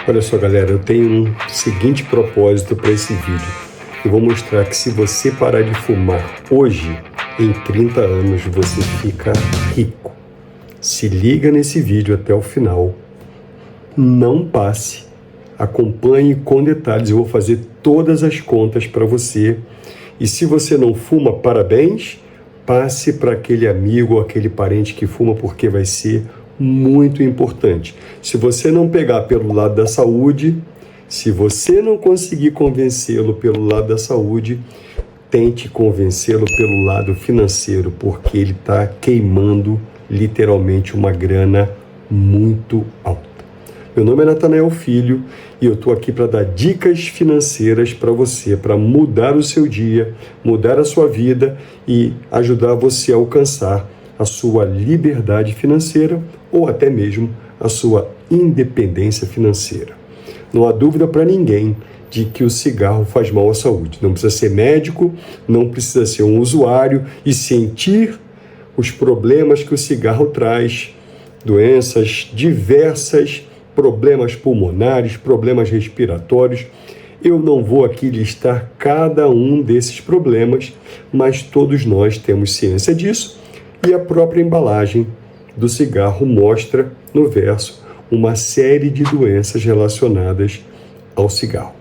Olha só, galera, eu tenho um seguinte propósito para esse vídeo. Eu vou mostrar que se você parar de fumar hoje, em 30 anos você fica rico. Se liga nesse vídeo até o final. Não passe. Acompanhe com detalhes. Eu vou fazer todas as contas para você. E se você não fuma, parabéns. Passe para aquele amigo ou aquele parente que fuma, porque vai ser muito importante. Se você não pegar pelo lado da saúde, se você não conseguir convencê-lo pelo lado da saúde, tente convencê-lo pelo lado financeiro, porque ele está queimando literalmente uma grana muito alta. Meu nome é Natanael Filho e eu estou aqui para dar dicas financeiras para você, para mudar o seu dia, mudar a sua vida e ajudar você a alcançar a sua liberdade financeira ou até mesmo a sua independência financeira. Não há dúvida para ninguém de que o cigarro faz mal à saúde. Não precisa ser médico, não precisa ser um usuário e sentir os problemas que o cigarro traz, doenças diversas, problemas pulmonares, problemas respiratórios. Eu não vou aqui listar cada um desses problemas, mas todos nós temos ciência disso e a própria embalagem do cigarro mostra no verso uma série de doenças relacionadas ao cigarro.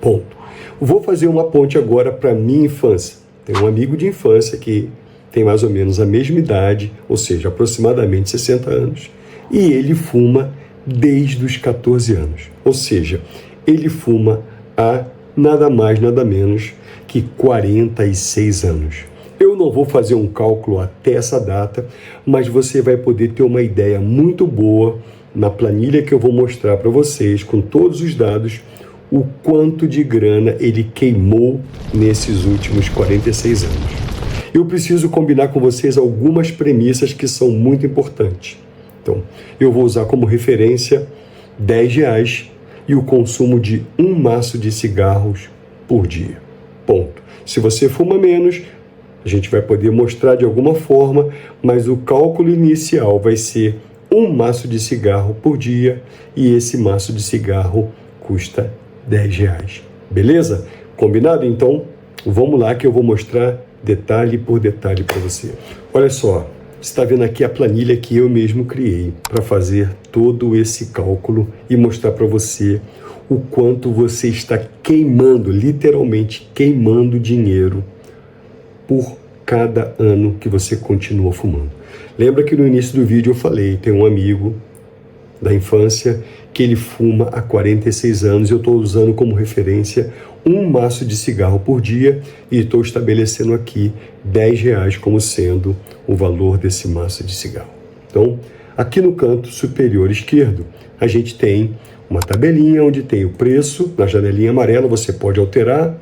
Ponto. Vou fazer uma ponte agora para a minha infância. Tem um amigo de infância que tem mais ou menos a mesma idade, ou seja, aproximadamente 60 anos, e ele fuma desde os 14 anos. Ou seja, ele fuma há nada mais, nada menos que 46 anos. Eu não vou fazer um cálculo até essa data, mas você vai poder ter uma ideia muito boa na planilha que eu vou mostrar para vocês, com todos os dados, o quanto de grana ele queimou nesses últimos 46 anos. Eu preciso combinar com vocês algumas premissas que são muito importantes. Então, eu vou usar como referência R$10 e o consumo de um maço de cigarros por dia. Ponto. Se você fuma menos, a gente vai poder mostrar de alguma forma, mas o cálculo inicial vai ser um maço de cigarro por dia e esse maço de cigarro custa R$10. Beleza? Combinado? Então, vamos lá que eu vou mostrar detalhe por detalhe para você. Olha só, você está vendo aqui a planilha que eu mesmo criei para fazer todo esse cálculo e mostrar para você o quanto você está queimando, literalmente queimando dinheiro por cada ano que você continua fumando. Lembra que no início do vídeo eu falei, tem um amigo da infância que ele fuma há 46 anos, eu estou usando como referência um maço de cigarro por dia e estou estabelecendo aqui R$10 como sendo o valor desse maço de cigarro. Então, aqui no canto superior esquerdo, a gente tem uma tabelinha onde tem o preço, na janelinha amarela você pode alterar,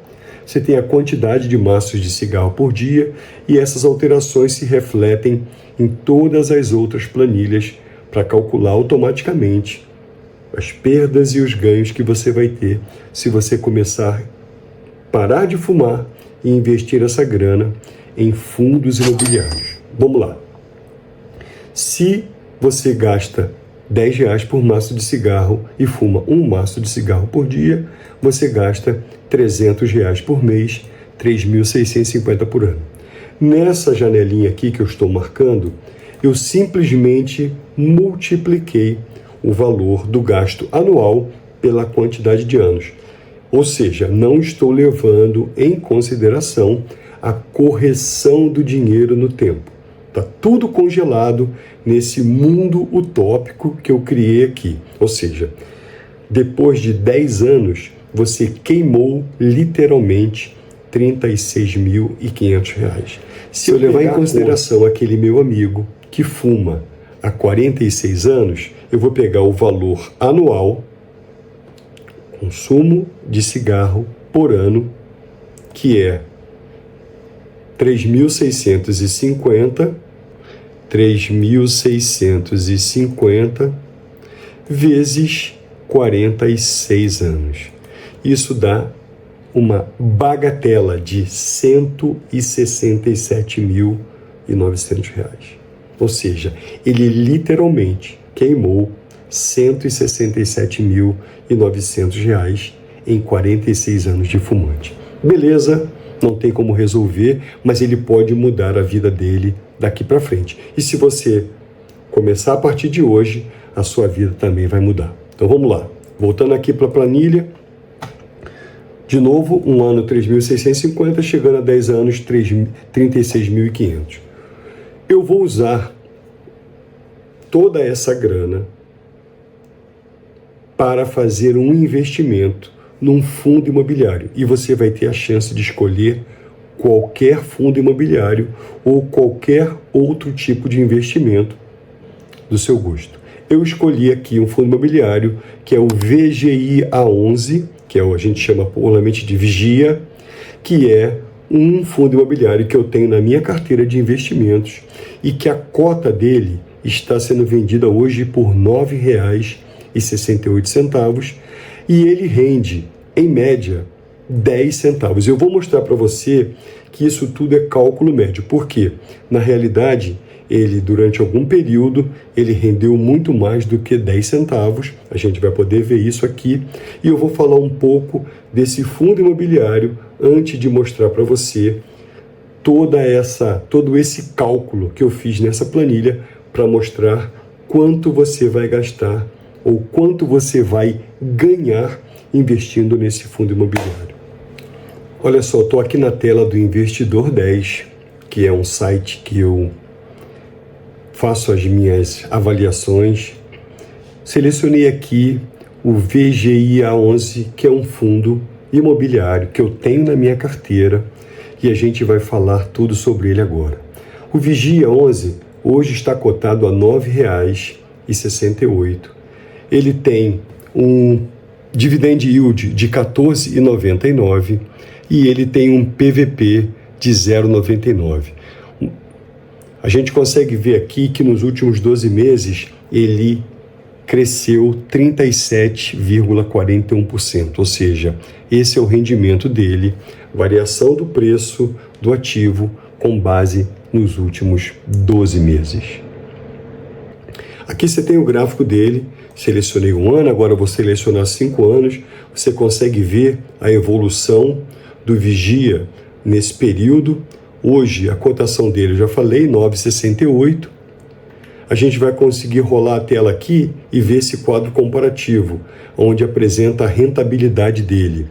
você tem a quantidade de maços de cigarro por dia e essas alterações se refletem em todas as outras planilhas para calcular automaticamente as perdas e os ganhos que você vai ter se você começar a parar de fumar e investir essa grana em fundos imobiliários. Vamos lá. Se você gasta R$10 por maço de cigarro e fuma um maço de cigarro por dia, você gasta R$300 por mês, 3.650 por ano. Nessa janelinha aqui que eu estou marcando, eu simplesmente multipliquei o valor do gasto anual pela quantidade de anos. Ou seja, não estou levando em consideração a correção do dinheiro no tempo. Está tudo congelado nesse mundo utópico que eu criei aqui. Ou seja, depois de 10 anos, você queimou literalmente R$36.500. Se eu levar em consideração aquele meu amigo que fuma há 46 anos, eu vou pegar o valor anual, consumo de cigarro por ano, que é 3.650 vezes 46 anos. Isso dá uma bagatela de R$167.900. Ou seja, ele literalmente queimou R$167.900 em 46 anos de fumante. Beleza, não tem como resolver, mas ele pode mudar a vida dele daqui para frente. E se você começar a partir de hoje, a sua vida também vai mudar. Então vamos lá, voltando aqui para a planilha. De novo, um ano 3.650, chegando a 10 anos 36.500. Eu vou usar toda essa grana para fazer um investimento num fundo imobiliário. E você vai ter a chance de escolher qualquer fundo imobiliário ou qualquer outro tipo de investimento do seu gosto. Eu escolhi aqui um fundo imobiliário que é o VGI A11, que a gente chama popularmente de Vigia, que é um fundo imobiliário que eu tenho na minha carteira de investimentos e que a cota dele está sendo vendida hoje por R$ 9,68 e ele rende, em média, 10 centavos. Eu vou mostrar para você que isso tudo é cálculo médio. Por quê? Na realidade, ele, durante algum período, ele rendeu muito mais do que 10 centavos. A gente vai poder ver isso aqui. E eu vou falar um pouco desse fundo imobiliário antes de mostrar para você todo esse cálculo que eu fiz nessa planilha para mostrar quanto você vai gastar ou quanto você vai ganhar investindo nesse fundo imobiliário. Olha só, estou aqui na tela do Investidor 10, que é um site que eu faço as minhas avaliações. Selecionei aqui o VGI A11, que é um fundo imobiliário que eu tenho na minha carteira e a gente vai falar tudo sobre ele agora. O VGI A11 hoje está cotado a R$ 9,68. Ele tem um dividend yield de 14,99 e ele tem um PVP de 0,99. A gente consegue ver aqui que nos últimos 12 meses ele cresceu 37,41%, ou seja, esse é o rendimento dele, variação do preço do ativo com base nos últimos 12 meses. Aqui você tem o gráfico dele, selecionei um ano, agora eu vou selecionar 5 anos, você consegue ver a evolução do Vigia nesse período. Hoje, a cotação dele, eu já falei, 9,68. A gente vai conseguir rolar a tela aqui e ver esse quadro comparativo, onde apresenta a rentabilidade dele.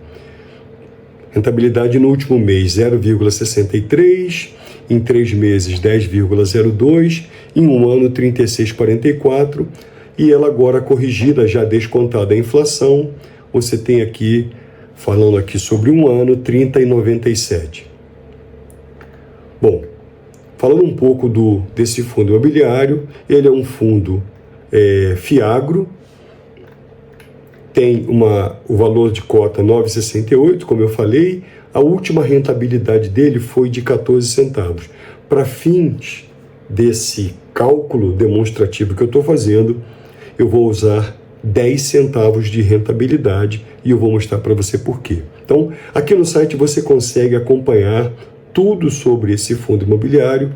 Rentabilidade no último mês, 0,63, em 3 meses, 10,02, em um ano, 36,44, e ela agora corrigida, já descontada a inflação, você tem aqui, falando aqui sobre um ano, 30,97. Bom, falando um pouco desse fundo imobiliário, ele é um fundo Fiagro, tem o valor de cota 9,68, como eu falei, a última rentabilidade dele foi de 14 centavos. Para fins desse cálculo demonstrativo que eu estou fazendo, eu vou usar 10 centavos de rentabilidade e eu vou mostrar para você por quê. Então, aqui no site você consegue acompanhar tudo sobre esse fundo imobiliário.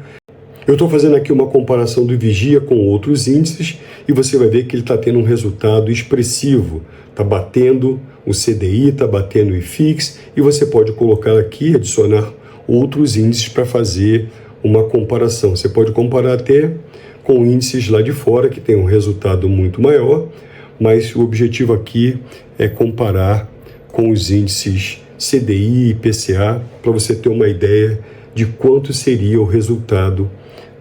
Eu estou fazendo aqui uma comparação do Vigia com outros índices e você vai ver que ele está tendo um resultado expressivo. Está batendo o CDI, está batendo o IFIX e você pode colocar aqui, adicionar outros índices para fazer uma comparação. Você pode comparar até com índices lá de fora que tem um resultado muito maior, mas o objetivo aqui é comparar com os índices CDI e IPCA, para você ter uma ideia de quanto seria o resultado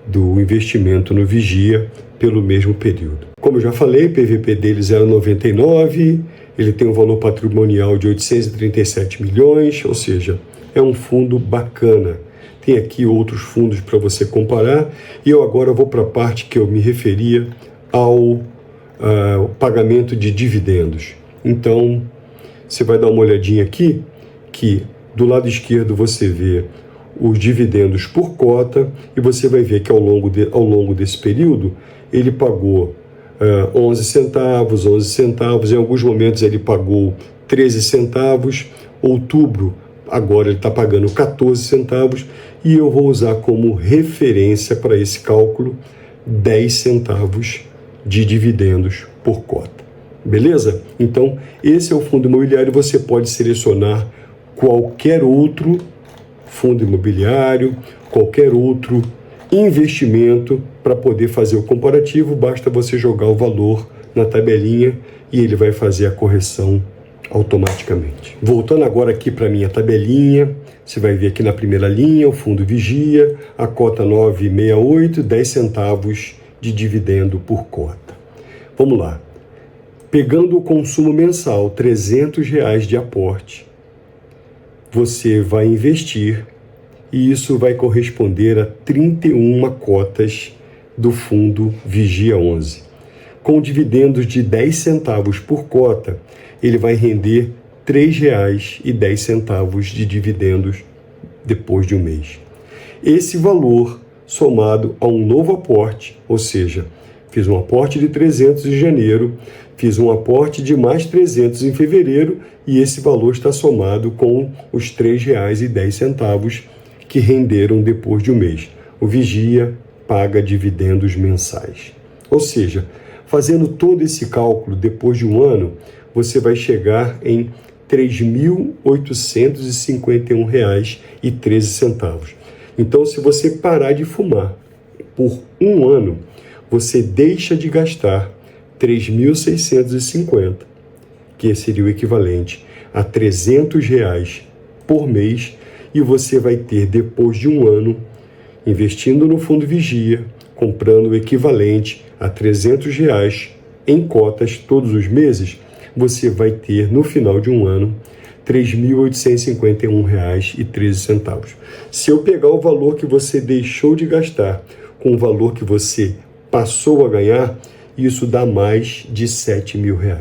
do investimento no Vigia pelo mesmo período. Como eu já falei, PVP dele 0,99, ele tem um valor patrimonial de 837 milhões, ou seja, é um fundo bacana. Tem aqui outros fundos para você comparar, e eu agora vou para a parte que eu me referia ao pagamento de dividendos. Então, você vai dar uma olhadinha aqui, que do lado esquerdo você vê os dividendos por cota e você vai ver que ao longo desse período ele pagou 11 centavos, em alguns momentos ele pagou 13 centavos, outubro agora ele está pagando 14 centavos e eu vou usar como referência para esse cálculo 10 centavos de dividendos por cota. Beleza? Então, esse é o fundo imobiliário. Você pode selecionar qualquer outro fundo imobiliário, qualquer outro investimento para poder fazer o comparativo. Basta você jogar o valor na tabelinha e ele vai fazer a correção automaticamente. Voltando agora aqui para a minha tabelinha, você vai ver aqui na primeira linha o fundo Vigia, a cota 9,68, 10 centavos de dividendo por cota. Vamos lá. Pegando o consumo mensal, R$300 de aporte, você vai investir e isso vai corresponder a 31 cotas do fundo Vigia 11. Com dividendos de 10 centavos por cota, ele vai render R$3,10 de dividendos depois de um mês. Esse valor, somado a um novo aporte, ou seja, fiz um aporte de 300 em janeiro, fiz um aporte de mais 300 em fevereiro e esse valor está somado com os R$3,10 que renderam depois de um mês. O Vigia paga dividendos mensais. Ou seja, fazendo todo esse cálculo depois de um ano, você vai chegar em R$3.851,13. Então, se você parar de fumar por um ano, você deixa de gastar R$3.650, que seria o equivalente a R$300 por mês, e você vai ter, depois de um ano, investindo no fundo Vigia, comprando o equivalente a R$300 em cotas todos os meses, você vai ter, no final de um ano, R$3.851,13. Se eu pegar o valor que você deixou de gastar com o valor que você passou a ganhar, isso dá mais de R$7.000.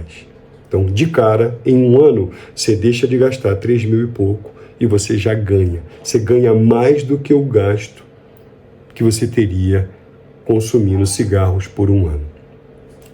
Então, de cara, em um ano, você deixa de gastar 3 mil e pouco e você já ganha. Você ganha mais do que o gasto que você teria consumindo cigarros por um ano.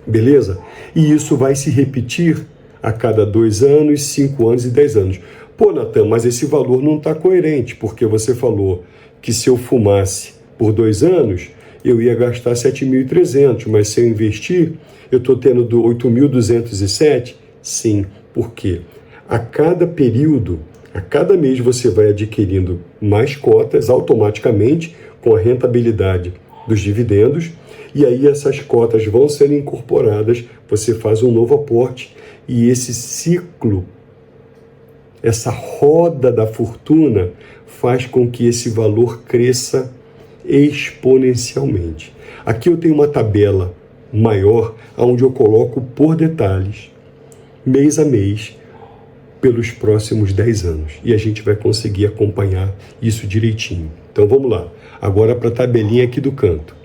Beleza? E isso vai se repetir a cada 2 anos, 5 anos e 10 anos. Pô, Natan, mas esse valor não está coerente, porque você falou que se eu fumasse por 2 anos, eu ia gastar 7.300, mas se eu investir, eu estou tendo 8.207? Sim, porque a cada período, a cada mês você vai adquirindo mais cotas automaticamente com a rentabilidade dos dividendos, e aí essas cotas vão sendo incorporadas, você faz um novo aporte, e esse ciclo, essa roda da fortuna, faz com que esse valor cresça exponencialmente. Aqui eu tenho uma tabela maior, onde eu coloco por detalhes, mês a mês, pelos próximos 10 anos. E a gente vai conseguir acompanhar isso direitinho. Então vamos lá. Agora para a tabelinha aqui do canto.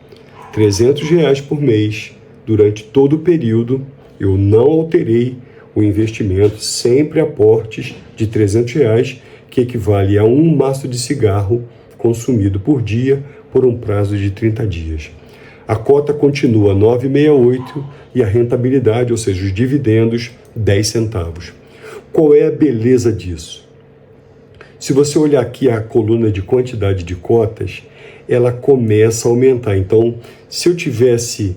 R$300 por mês, durante todo o período, eu não alterei o investimento, sempre aportes de R$300, que equivale a um maço de cigarro consumido por dia por um prazo de 30 dias. A cota continua 9,68 e a rentabilidade, ou seja, os dividendos, 10 centavos. Qual é a beleza disso? Se você olhar aqui a coluna de quantidade de cotas, ela começa a aumentar. Então, se eu tivesse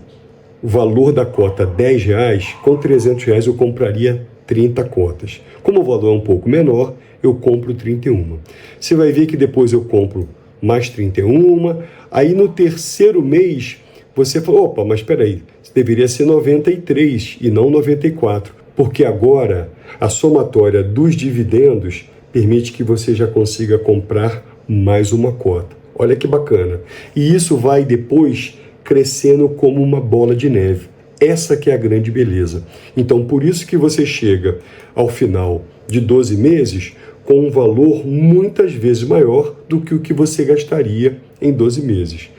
o valor da cota R$10, com R$300 eu compraria 30 cotas. Como o valor é um pouco menor, eu compro 31. Você vai ver que depois eu compro mais 31, aí no terceiro mês você fala, opa, mas espera aí, deveria ser 93 e não 94, porque agora a somatória dos dividendos permite que você já consiga comprar mais uma cota. Olha que bacana. E isso vai depois crescendo como uma bola de neve. Essa que é a grande beleza. Então, por isso que você chega ao final de 12 meses com um valor muitas vezes maior do que o que você gastaria em 12 meses.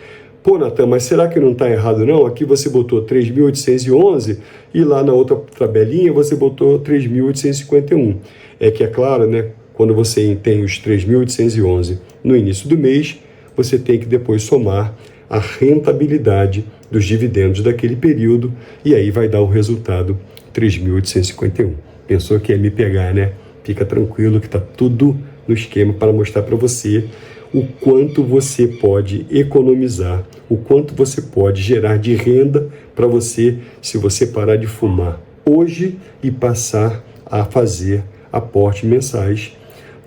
Pô, Natan, mas será que não está errado não? Aqui você botou 3.811 e lá na outra tabelinha você botou 3.851. É que é claro, né? Quando você tem os 3.811 no início do mês, você tem que depois somar a rentabilidade dos dividendos daquele período e aí vai dar o resultado 3.851. Pensou que ia me pegar, né? Fica tranquilo que está tudo no esquema para mostrar para você o quanto você pode economizar, o quanto você pode gerar de renda para você, se você parar de fumar hoje e passar a fazer aportes mensais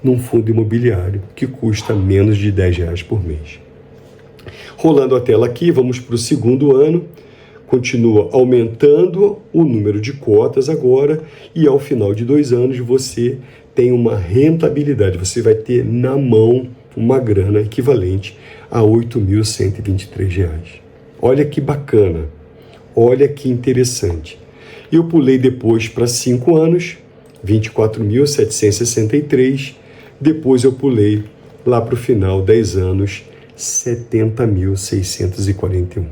num fundo imobiliário que custa menos de R$10 por mês. Rolando a tela aqui, vamos para o segundo ano, continua aumentando o número de cotas agora e ao final de 2 anos você tem uma rentabilidade, você vai ter na mão uma grana equivalente a R$ 8.123. Olha que bacana, olha que interessante. Eu pulei depois para 5 anos, 24.763, depois eu pulei lá para o final, 10 anos, 70.641.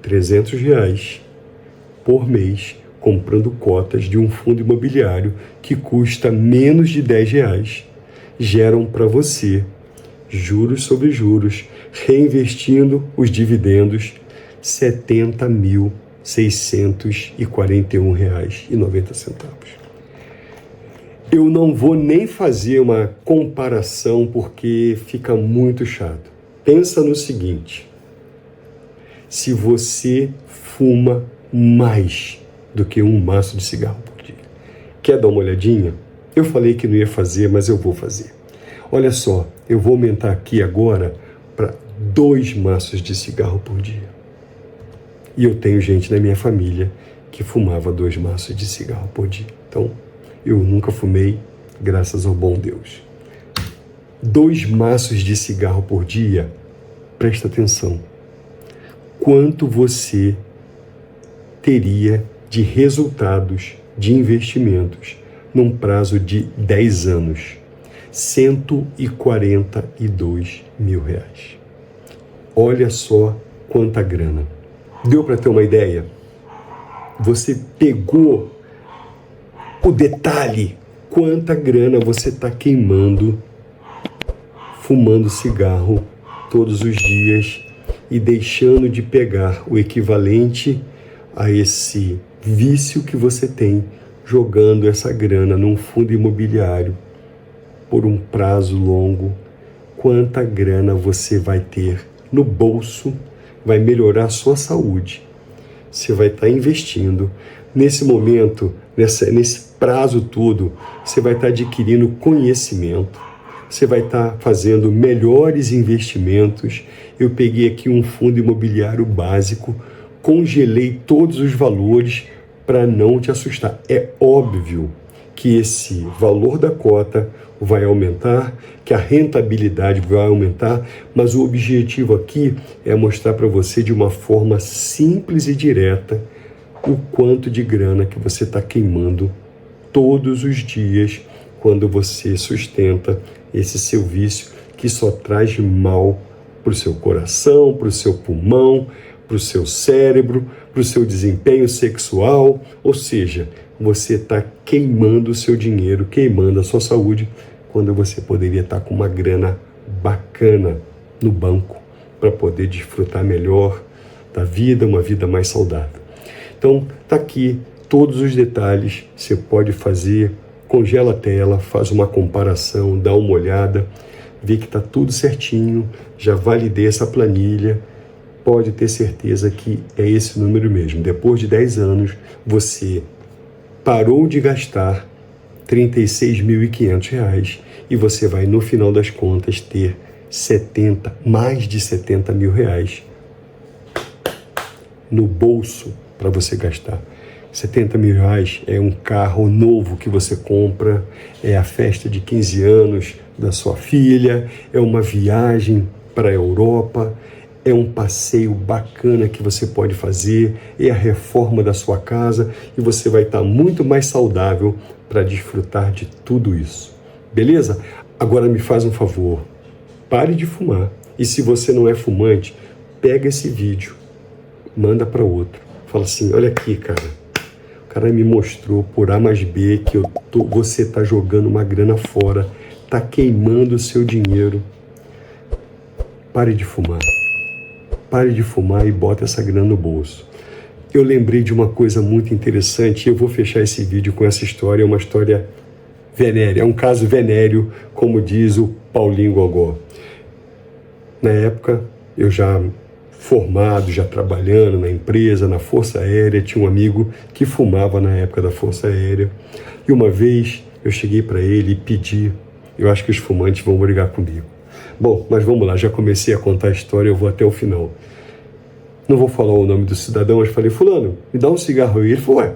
R$300 por mês comprando cotas de um fundo imobiliário que custa menos de R$10 geram para você juros sobre juros, reinvestindo os dividendos, R$ 70.641,90. Eu não vou nem fazer uma comparação porque fica muito chato. Pensa no seguinte: se você fuma mais do que um maço de cigarro por dia, quer dar uma olhadinha? Eu falei que não ia fazer, mas eu vou fazer. Olha só, eu vou aumentar aqui agora para 2 maços de cigarro por dia. E eu tenho gente na minha família que fumava 2 maços de cigarro por dia. Então, eu nunca fumei, graças ao bom Deus. 2 maços de cigarro por dia, presta atenção. Quanto você teria de resultados de investimentos num prazo de 10 anos? R$142 mil. Olha só quanta grana. Deu para ter uma ideia? Você pegou o detalhe, quanta grana você está queimando fumando cigarro todos os dias e deixando de pegar o equivalente a esse vício que você tem, jogando essa grana num fundo imobiliário por um prazo longo. Quanta grana você vai ter no bolso, vai melhorar a sua saúde. Você vai estar investindo. Nesse momento, nesse prazo todo, você vai estar adquirindo conhecimento, você vai estar fazendo melhores investimentos. Eu peguei aqui um fundo imobiliário básico, congelei todos os valores para não te assustar. É óbvio que esse valor da cota vai aumentar, que a rentabilidade vai aumentar, mas o objetivo aqui é mostrar para você de uma forma simples e direta o quanto de grana que você está queimando todos os dias quando você sustenta esse seu vício que só traz mal para o seu coração, para o seu pulmão, para o seu cérebro, para o seu desempenho sexual. Ou seja, você está queimando o seu dinheiro, queimando a sua saúde, quando você poderia estar com uma grana bacana no banco para poder desfrutar melhor da vida, uma vida mais saudável. Então, está aqui todos os detalhes, você pode fazer, congela a tela, faz uma comparação, dá uma olhada, vê que está tudo certinho, já validei essa planilha, pode ter certeza que é esse número mesmo. Depois de 10 anos, você parou de gastar R$ 36.500 e você vai, no final das contas, ter mais de R$70 mil no bolso para você gastar. R$70 mil é um carro novo que você compra, é a festa de 15 anos da sua filha, é uma viagem para a Europa, é um passeio bacana que você pode fazer, é a reforma da sua casa e você vai estar muito mais saudável para desfrutar de tudo isso. Beleza? Agora me faz um favor, pare de fumar. E se você não é fumante, pega esse vídeo, manda para outro. Fala assim, olha aqui, cara. O cara me mostrou por A mais B que você está jogando uma grana fora, está queimando o seu dinheiro. Pare de fumar. Pare de fumar e bota essa grana no bolso. Eu lembrei de uma coisa muito interessante, eu vou fechar esse vídeo com essa história, é uma história venérea, é um caso venéreo, como diz o Paulinho Gogó. Na época, eu já formado, já trabalhando na empresa, na Força Aérea, tinha um amigo que fumava na época da Força Aérea. E uma vez eu cheguei para ele e pedi, eu acho que os fumantes vão brigar comigo. Bom, mas vamos lá, já comecei a contar a história, eu vou até o final. Não vou falar o nome do cidadão, mas falei, fulano, me dá um cigarro aí. Ele falou, ué,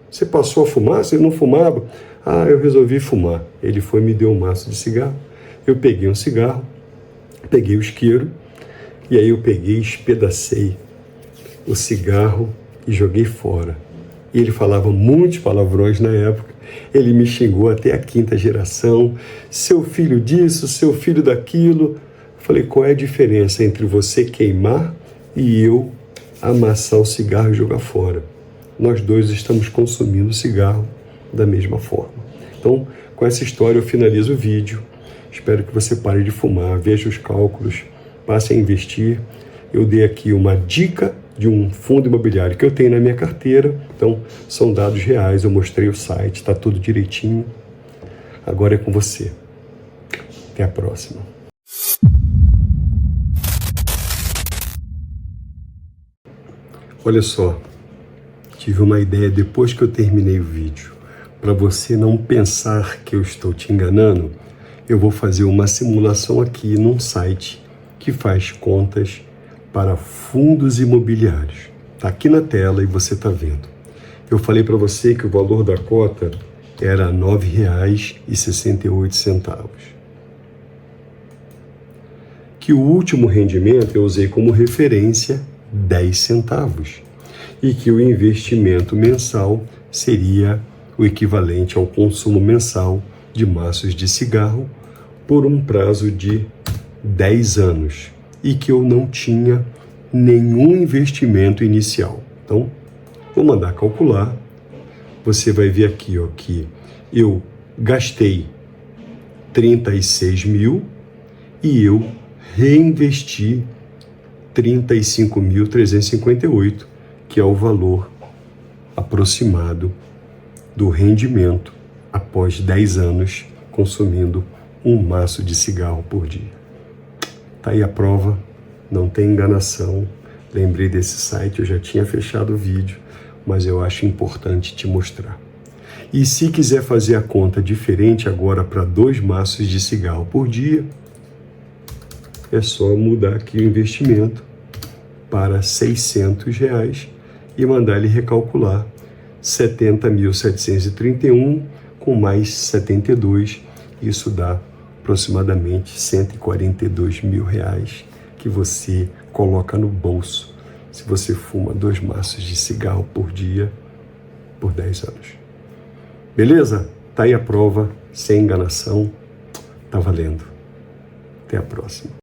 você passou a fumar? Você não fumava? Ah, eu resolvi fumar. Ele foi e me deu um maço de cigarro. Eu peguei um cigarro, peguei o isqueiro, e aí eu peguei e espedacei o cigarro e joguei fora. E ele falava muitos palavrões na época. Ele me xingou até a 5ª geração. Seu filho disso, seu filho daquilo. Eu falei, qual é a diferença entre você queimar e eu amassar o cigarro e jogar fora? Nós dois estamos consumindo o cigarro da mesma forma. Então, com essa história eu finalizo o vídeo. Espero que você pare de fumar, veja os cálculos, passe a investir. Eu dei aqui uma dica de um fundo imobiliário que eu tenho na minha carteira. Então, são dados reais, eu mostrei o site, está tudo direitinho. Agora é com você. Até a próxima. Olha só, tive uma ideia depois que eu terminei o vídeo. Para você não pensar que eu estou te enganando, eu vou fazer uma simulação aqui num site que faz contas para fundos imobiliários. Está aqui na tela e você está vendo. Eu falei para você que o valor da cota era R$ 9,68. Que o último rendimento eu usei como referência 10 centavos. E que o investimento mensal seria o equivalente ao consumo mensal de maços de cigarro por um prazo de 10 anos. E que eu não tinha nenhum investimento inicial. Então, vou mandar calcular. Você vai ver aqui, ó, que eu gastei 36 mil e eu reinvesti 35.358, que é o valor aproximado do rendimento após 10 anos consumindo um maço de cigarro por dia. Tá aí a prova. Não tem enganação. Lembrei desse site, eu já tinha fechado o vídeo, mas eu acho importante te mostrar. E se quiser fazer a conta diferente agora para 2 maços de cigarro por dia, é só mudar aqui o investimento para R$ 600 e mandar ele recalcular 70.731 com mais 72. Isso dá aproximadamente R$ 142 mil que você coloca no bolso se você fuma 2 maços de cigarro por dia por 10 anos. Beleza? Tá aí a prova, sem enganação. Tá valendo. Até a próxima.